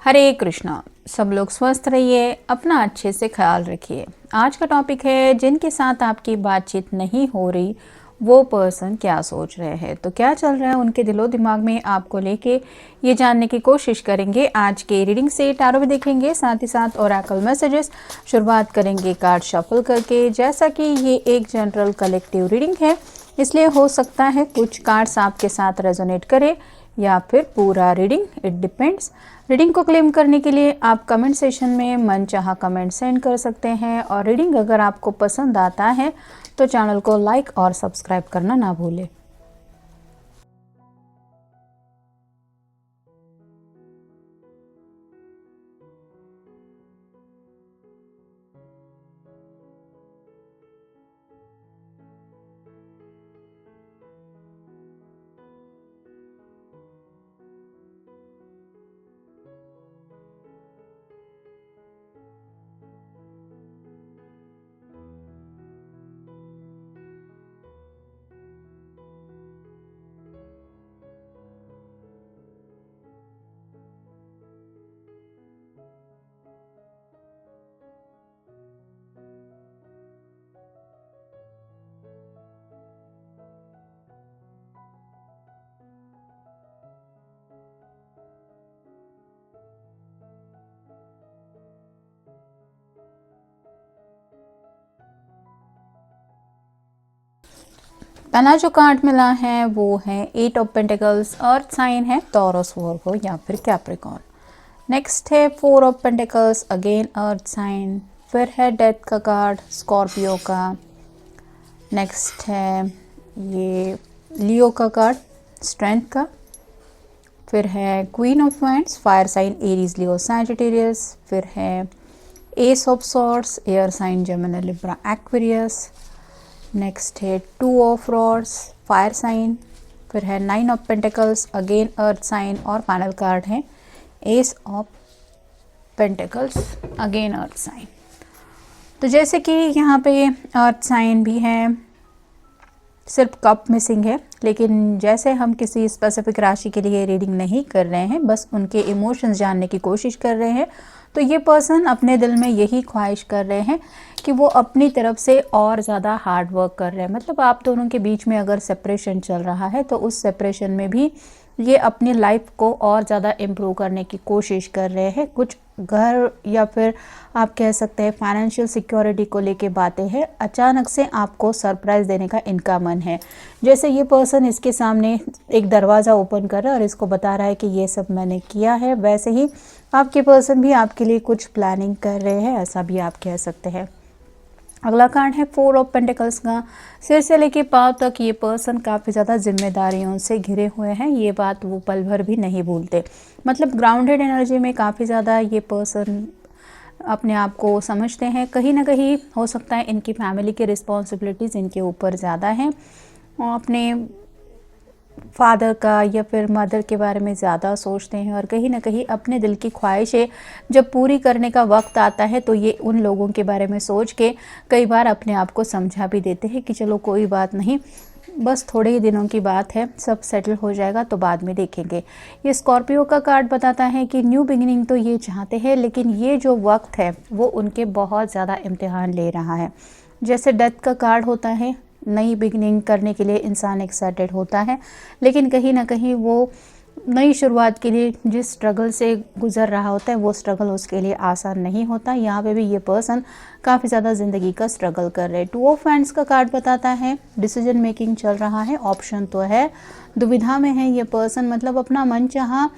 हरे कृष्णा। सब लोग स्वस्थ रहिए, अपना अच्छे से ख्याल रखिए। आज का टॉपिक है जिनके साथ आपकी बातचीत नहीं हो रही वो पर्सन क्या सोच रहे हैं, तो क्या चल रहा है उनके दिलो दिमाग में आपको लेके, ये जानने की कोशिश करेंगे। आज के रीडिंग से टैरो भी देखेंगे, साथ ही साथ ओरेकल मैसेजेस। शुरुआत करेंगे कार्ड शफल करके। जैसा कि ये एक जनरल कलेक्टिव रीडिंग है, इसलिए हो सकता है कुछ कार्ड्स आपके साथ रेजोनेट करे या फिर पूरा रीडिंग, इट डिपेंड्स। रीडिंग को क्लेम करने के लिए आप कमेंट सेशन में मनचाहा कमेंट सेंड कर सकते हैं, और रीडिंग अगर आपको पसंद आता है तो चैनल को लाइक और सब्सक्राइब करना ना भूलें। पहला जो कार्ड मिला है वो है 8 ऑफ पेंटिकल्स। अर्थ साइन है टॉरस, वर्गो या फिर कैप्रिकॉर्न। नेक्स्ट है 4 of pentacles, again earth sign. फिर है डेथ का कार्ड, स्कॉर्पियो का। नेक्स्ट है ये लियो का कार्ड, स्ट्रेंथ का। फिर है queen of wands, fire sign Aries Leo Sagittarius. फिर है ace of swords, air sign Gemini Libra Aquarius. Next है 2 ऑफ रॉड्स, फायर साइन। फिर है 9 of pentacles, again earth sign. और फाइनल कार्ड है ace of pentacles, again earth sign. तो जैसे कि यहाँ पे अर्थ साइन भी है, सिर्फ कप मिसिंग है, लेकिन जैसे हम किसी स्पेसिफिक राशि के लिए रीडिंग नहीं कर रहे हैं, बस उनके इमोशंस जानने की कोशिश कर रहे हैं, तो ये पर्सन अपने दिल में यही ख्वाहिश कर रहे हैं कि वो अपनी तरफ से और ज़्यादा हार्ड वर्क कर रहे हैं। मतलब आप दोनों के बीच में अगर सेपरेशन चल रहा है तो उस सेपरेशन में भी ये अपनी लाइफ को और ज़्यादा इम्प्रूव करने की कोशिश कर रहे हैं। कुछ घर या फिर आप कह सकते हैं फाइनेंशियल सिक्योरिटी को लेके बातें हैं। अचानक से आपको सरप्राइज़ देने का इनका मन है। जैसे ये पर्सन इसके सामने एक दरवाज़ा ओपन कर रहा है और इसको बता रहा है कि ये सब मैंने किया है, वैसे ही आपके पर्सन भी आपके लिए कुछ प्लानिंग कर रहे हैं, ऐसा भी आप कह सकते हैं। अगला कार्ड है 4 ऑफ पेंटिकल्स का। सिर से लेके पांव तक ये पर्सन काफ़ी ज़्यादा जिम्मेदारियों से घिरे हुए हैं। ये बात वो पल भर भी नहीं भूलते। मतलब ग्राउंडेड एनर्जी में काफ़ी ज़्यादा ये पर्सन अपने आप को समझते हैं। कहीं ना कहीं हो सकता है इनकी फैमिली की रिस्पॉन्सिबिलिटीज़ इनके ऊपर ज़्यादा हैं, और अपने फादर का या फिर मदर के बारे में ज़्यादा सोचते हैं, और कहीं ना कहीं अपने दिल की ख्वाहिशें जब पूरी करने का वक्त आता है तो ये उन लोगों के बारे में सोच के कई बार अपने आप को समझा भी देते हैं कि चलो कोई बात नहीं, बस थोड़े ही दिनों की बात है, सब सेटल हो जाएगा तो बाद में देखेंगे। ये स्कॉर्पियो का कार्ड बताता है कि न्यू बिगिनिंग तो ये चाहते हैं, लेकिन ये जो वक्त है वो उनके बहुत ज़्यादा इम्तिहान ले रहा है। जैसे डेथ का कार्ड होता है, नई बिगिनिंग करने के लिए इंसान एक्साइटेड होता है, लेकिन कहीं ना कहीं वो नई शुरुआत के लिए जिस स्ट्रगल से गुजर रहा होता है वो स्ट्रगल उसके लिए आसान नहीं होता। यहाँ पे भी ये पर्सन काफ़ी ज़्यादा ज़िंदगी का स्ट्रगल कर रहे हैं। 2 ऑफ वांड्स का कार्ड बताता है डिसीजन मेकिंग चल रहा है, ऑप्शन तो है, दुविधा में है ये पर्सन। मतलब अपना मन चाहा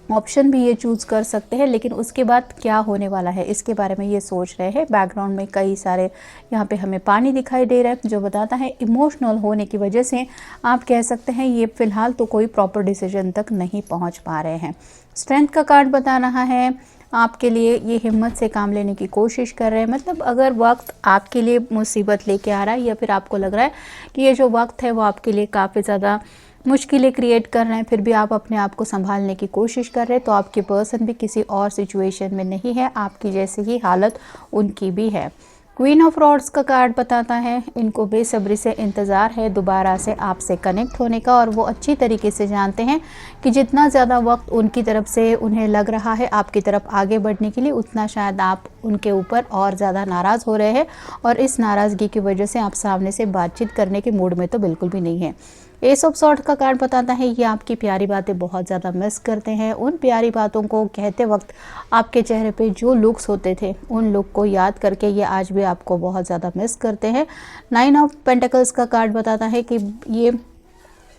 ऑप्शन भी ये चूज़ कर सकते हैं, लेकिन उसके बाद क्या होने वाला है इसके बारे में ये सोच रहे हैं। बैकग्राउंड में कई सारे यहाँ पे हमें पानी दिखाई दे रहा है, जो बताता है इमोशनल होने की वजह से आप कह सकते हैं ये फ़िलहाल तो कोई प्रॉपर डिसीजन तक नहीं पहुँच पा रहे हैं। स्ट्रेंथ का कार्ड बता रहा है आपके लिए ये हिम्मत से काम लेने की कोशिश कर रहे हैं। मतलब अगर वक्त आपके लिए मुसीबत लेके आ रहा है, या फिर आपको लग रहा है कि ये जो वक्त है वो आपके लिए काफ़ी ज़्यादा मुश्किलें क्रिएट कर रहे हैं, फिर भी आप अपने आप को संभालने की कोशिश कर रहे हैं, तो आपके पर्सन भी किसी और सिचुएशन में नहीं है, आपकी जैसी ही हालत उनकी भी है। क्वीन ऑफ रॉड्स का कार्ड बताता है इनको बेसब्री से इंतज़ार है दोबारा से आपसे कनेक्ट होने का, और वो अच्छी तरीके से जानते हैं कि जितना ज़्यादा वक्त उनकी तरफ से उन्हें लग रहा है आपकी तरफ आगे बढ़ने के लिए, उतना शायद आप उनके ऊपर और ज़्यादा नाराज़ हो रहे हैं, और इस नाराज़गी की वजह से आप सामने से बातचीत करने के मूड में तो बिल्कुल भी नहीं है। एस ऑफ सॉर्ड का कार्ड बताता है ये आपकी प्यारी बातें बहुत ज़्यादा मिस करते हैं। उन प्यारी बातों को कहते वक्त आपके चेहरे पे जो लुक्स होते थे उन लुक को याद करके ये आज भी आपको बहुत ज़्यादा मिस करते हैं। 9 ऑफ पेंटिकल्स का कार्ड बताता है कि ये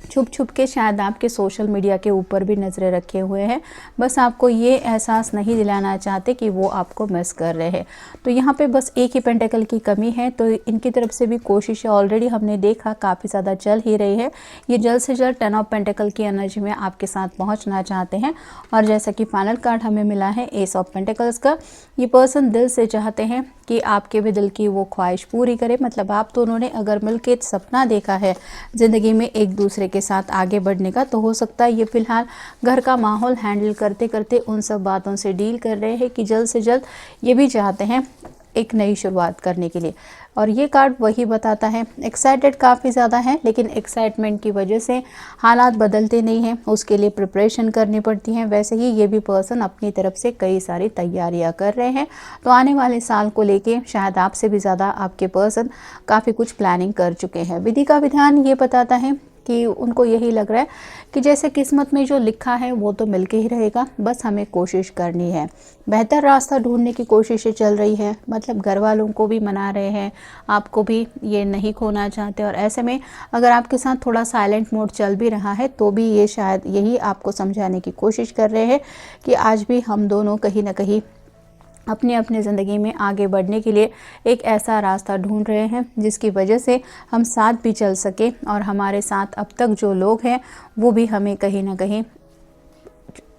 छुप छुप के शायद आपके सोशल मीडिया के ऊपर भी नज़रें रखे हुए हैं, बस आपको ये एहसास नहीं दिलाना चाहते कि वो आपको मिस कर रहे हैं। तो यहाँ पे बस एक ही पेंटिकल की कमी है, तो इनकी तरफ से भी कोशिशें ऑलरेडी हमने देखा काफ़ी ज़्यादा चल ही रही है। ये जल्द से जल्द 10 ऑफ पेंटिकल की एनर्जी में आपके साथ पहुँचना चाहते हैं। और जैसा कि फाइनल कार्ड हमें मिला है एस ऑफ पेंटिकल्स का, ये पर्सन दिल से चाहते हैं कि आपके भी दिल की वो ख्वाहिश पूरी करे। मतलब आप दोनों ने अगर मिलकर सपना देखा है ज़िंदगी में एक दूसरे के साथ आगे बढ़ने का, तो हो सकता है ये फ़िलहाल घर का माहौल हैंडल करते करते उन सब बातों से डील कर रहे हैं कि जल्द से जल्द ये भी चाहते हैं एक नई शुरुआत करने के लिए। और ये कार्ड वही बताता है, एक्साइटेड काफ़ी ज़्यादा है, लेकिन एक्साइटमेंट की वजह से हालात बदलते नहीं हैं, उसके लिए प्रिपरेशन करनी पड़ती है। वैसे ही ये भी पर्सन अपनी तरफ से कई सारी तैयारियां कर रहे हैं। तो आने वाले साल को लेके शायद आपसे भी ज़्यादा आपके पर्सन काफ़ी कुछ प्लानिंग कर चुके हैं। विधि का विधान ये बताता है कि उनको यही लग रहा है कि जैसे किस्मत में जो लिखा है वो तो मिलके ही रहेगा, बस हमें कोशिश करनी है। बेहतर रास्ता ढूंढने की कोशिशें चल रही है, मतलब घर वालों को भी मना रहे हैं, आपको भी ये नहीं खोना चाहते। और ऐसे में अगर आपके साथ थोड़ा साइलेंट मोड चल भी रहा है तो भी ये शायद यही आपको समझाने की कोशिश कर रहे हैं कि आज भी हम दोनों कहीं ना कहीं अपनी अपनी ज़िंदगी में आगे बढ़ने के लिए एक ऐसा रास्ता ढूंढ रहे हैं जिसकी वजह से हम साथ भी चल सके, और हमारे साथ अब तक जो लोग हैं वो भी हमें कहीं ना कहीं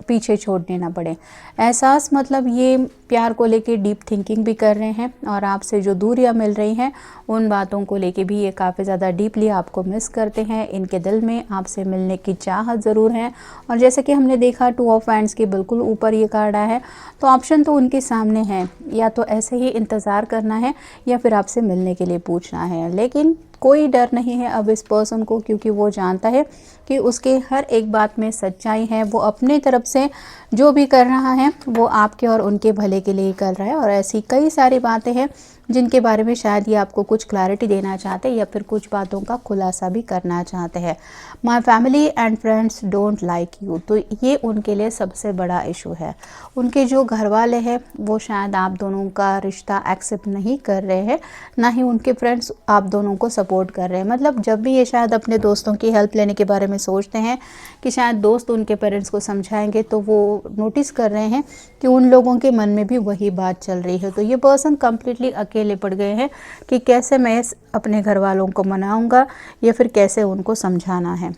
पीछे छोड़ने ना पड़े। एहसास मतलब ये प्यार को लेके डीप थिंकिंग भी कर रहे हैं, और आपसे जो दूरियां मिल रही हैं उन बातों को लेके भी ये काफ़ी ज़्यादा डीपली आपको मिस करते हैं। इनके दिल में आपसे मिलने की चाहत ज़रूर है। और जैसे कि हमने देखा 2 ऑफ हैंड्स के बिल्कुल ऊपर ये कार्ड आया है, तो ऑप्शन तो उनके सामने है, या तो ऐसे ही इंतज़ार करना है या फिर आपसे मिलने के लिए पूछना है। लेकिन कोई डर नहीं है अब इस पर्सन को, क्योंकि वो जानता है कि उसके हर एक बात में सच्चाई है। वो अपने तरफ से जो भी कर रहा है वो आपके और उनके भले के लिए ही कर रहा है। और ऐसी कई सारी बातें हैं जिनके बारे में शायद ये आपको कुछ क्लैरिटी देना चाहते हैं या फिर कुछ बातों का खुलासा भी करना चाहते हैं। My family and friends don't like you, तो ये उनके लिए सबसे बड़ा इशू है। उनके जो घर वाले हैं वो शायद आप दोनों का रिश्ता एक्सेप्ट नहीं कर रहे हैं, ना ही उनके फ्रेंड्स आप दोनों को सपोर्ट कर रहे हैं। मतलब जब भी ये शायद अपने दोस्तों की हेल्प लेने के बारे में सोचते हैं कि शायद दोस्त उनके पेरेंट्स को समझाएंगे, तो वो नोटिस कर रहे हैं कि उन लोगों के मन में भी वही बात चल रही है। तो ये पर्सन कम्प्लीटली अकेले पड़ गए हैं कि कैसे मैं अपने घर वालों को मनाऊंगा या फिर कैसे उनको समझाना है।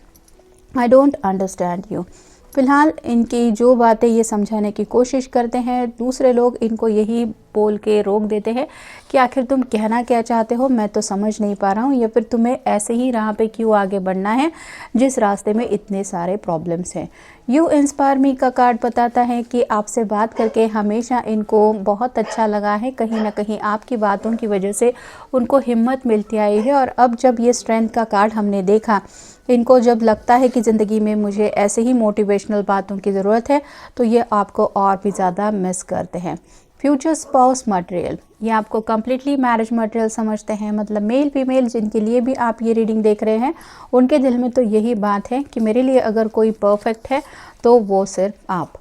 I don't understand you. फिलहाल इनकी जो बातें ये समझाने की कोशिश करते हैं, दूसरे लोग इनको यही बोल के रोक देते हैं कि आखिर तुम कहना क्या चाहते हो, मैं तो समझ नहीं पा रहा हूँ, या फिर तुम्हें ऐसे ही राह पे क्यों आगे बढ़ना है जिस रास्ते में इतने सारे प्रॉब्लम्स हैं। यू इंस्पायर मी का कार्ड बताता है कि आपसे बात करके हमेशा इनको बहुत अच्छा लगा है। कहीं ना कहीं आपकी बातों की वजह से उनको हिम्मत मिलती आई है, और अब जब ये स्ट्रेंथ का कार्ड हमने देखा, इनको जब लगता है कि ज़िंदगी में मुझे ऐसे ही मोटिवेशनल बातों की ज़रूरत है, तो ये आपको और भी ज़्यादा मिस करते हैं। फ्यूचर स्पाउस मटेरियल, ये आपको कम्प्लीटली मैरिज मटेरियल समझते हैं। मतलब मेल फीमेल जिनके लिए भी आप ये रीडिंग देख रहे हैं, उनके दिल में तो यही बात है कि मेरे लिए अगर कोई परफेक्ट है तो वो सिर्फ आप।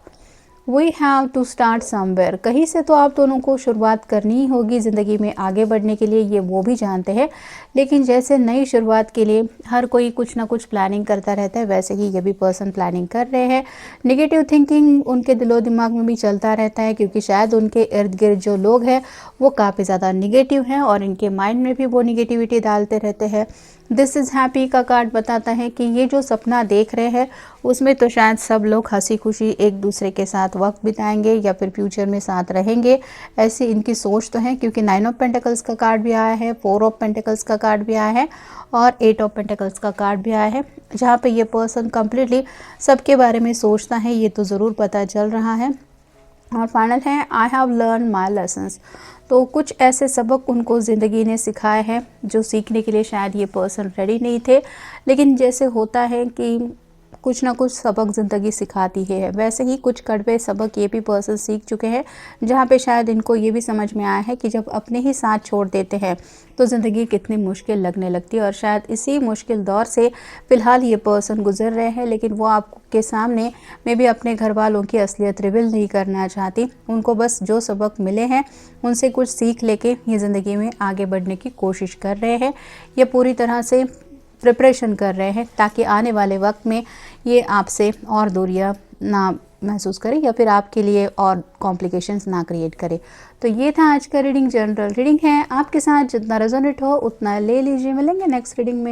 We have to start somewhere, कहीं से तो आप दोनों को शुरुआत करनी ही होगी ज़िंदगी में आगे बढ़ने के लिए, ये वो भी जानते हैं। लेकिन जैसे नई शुरुआत के लिए हर कोई कुछ ना कुछ प्लानिंग करता रहता है, वैसे ही ये भी पर्सन प्लानिंग कर रहे हैं। नेगेटिव थिंकिंग उनके दिलो दिमाग में भी चलता रहता है, क्योंकि शायद उनके इर्द गिर्द जो लोग हैं वो काफ़ी ज़्यादा निगेटिव हैं, और इनके माइंड में भी वो निगेटिविटी डालते रहते हैं। दिस इज़ हैप्पी का कार्ड बताता है कि ये जो सपना देख रहे हैं उसमें तो शायद सब लोग हंसी खुशी एक दूसरे के साथ वक्त बिताएंगे या फिर फ्यूचर में साथ रहेंगे, ऐसी इनकी सोच तो है। क्योंकि 9 ऑफ पेंटिकल्स का कार्ड भी आया है, 4 ऑफ पेंटिकल्स का कार्ड भी आया है, और 8 ऑफ पेंटिकल्स का कार्ड भी आया है, जहाँ पे ये पर्सन कम्प्लीटली सबके बारे में सोचता है, ये तो ज़रूर पता चल रहा है। और फाइनल है I have learn my lessons. तो कुछ ऐसे सबक उनको ज़िंदगी ने सिखाए हैं जो सीखने के लिए शायद ये पर्सन रेडी नहीं थे, लेकिन जैसे होता है कि कुछ ना कुछ सबक ज़िंदगी सिखाती है, वैसे ही कुछ कड़वे सबक ये भी पर्सन सीख चुके हैं, जहाँ पे शायद इनको ये भी समझ में आया है कि जब अपने ही साथ छोड़ देते हैं तो ज़िंदगी कितनी मुश्किल लगने लगती है। और शायद इसी मुश्किल दौर से फ़िलहाल ये पर्सन गुजर रहे हैं, लेकिन वो आपके सामने मे भी अपने घर वालों की असलियत रिवील नहीं करना चाहती। उनको बस जो सबक मिले हैं उनसे कुछ सीख लेके ये ज़िंदगी में आगे बढ़ने की कोशिश कर रहे हैं। ये पूरी तरह से प्रिपरेशन कर रहे हैं ताकि आने वाले वक्त में ये आपसे और दूरियां ना महसूस करें या फिर आपके लिए और कॉम्प्लिकेशंस ना क्रिएट करे। तो ये था आज का रीडिंग, जनरल रीडिंग है। आपके साथ जितना रेजोनेट हो उतना ले लीजिए। मिलेंगे नेक्स्ट रीडिंग में।